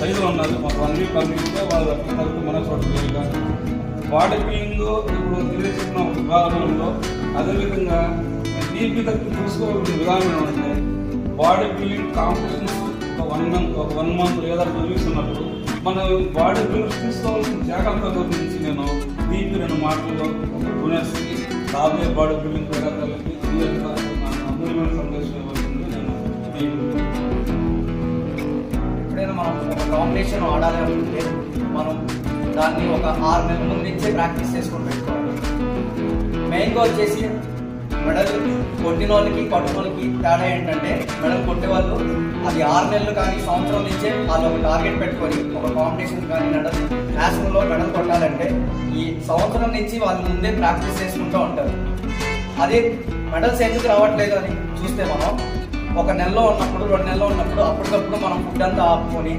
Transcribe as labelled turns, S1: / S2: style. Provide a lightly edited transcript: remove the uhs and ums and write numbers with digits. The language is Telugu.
S1: సైజులో ఉన్నారు. మాకు 1 వీక్ కంప్లీట్గా వాళ్ళు తరపు మన చోట వేయగా బాడీ బిల్డింగ్ ఇప్పుడు తెలిసిన విభాగంలో అదేవిధంగా దీనికి తగ్గి చూసుకోవాల్సిన విధానం ఏమంటే బాడీ బిల్డింగ్ కాంపిటీషన్స్ ఒక 1 మంత్ లేదా 2 వీక్స్ ఉన్నప్పుడు మనం బాడీ బిల్డింగ్ తీసుకోవాల్సిన జాగ్రత్త గురించి నేను దీనికి 2 మాటల్లో ఒక జూనియర్స్కి రాబోయే బాడీ బిల్డింగ్ క్రీడాకారులకి అమూల్యమైన సందేశం ఇవ్వాల్సింది నేను
S2: ఎప్పుడైనా మనం ఒక కాంపిటీషన్ ఆడాలి అనుకుంటే మనం దాన్ని ఒక 6 నెలల ముందు నుంచే ప్రాక్టీస్ చేసుకొని పెట్టుకోవాలి. మెయిన్గా వచ్చేసి మెడల్ కొట్టిన వాళ్ళకి కొట్టిన వాళ్ళకి తేడా ఏంటంటే మెడల్ కొట్టేవాళ్ళు అది 6 నెలలు కానీ సంవత్సరం నుంచే వాళ్ళు ఒక టార్గెట్ పెట్టుకొని ఒక కాంపిటీషన్ కానీ నేషనల్లో మెడల్ కొట్టాలంటే ఈ సంవత్సరం నుంచి వాళ్ళు ముందే ప్రాక్టీస్ చేసుకుంటూ ఉంటారు. అదే మెడల్స్ ఎందుకు రావట్లేదు అని చూస్తే మనం ఒక నెలలో ఉన్నప్పుడు 2 నెలల్లో ఉన్నప్పుడు అప్పటికప్పుడు మనం ఫుడ్ అంతా ఆపుకొని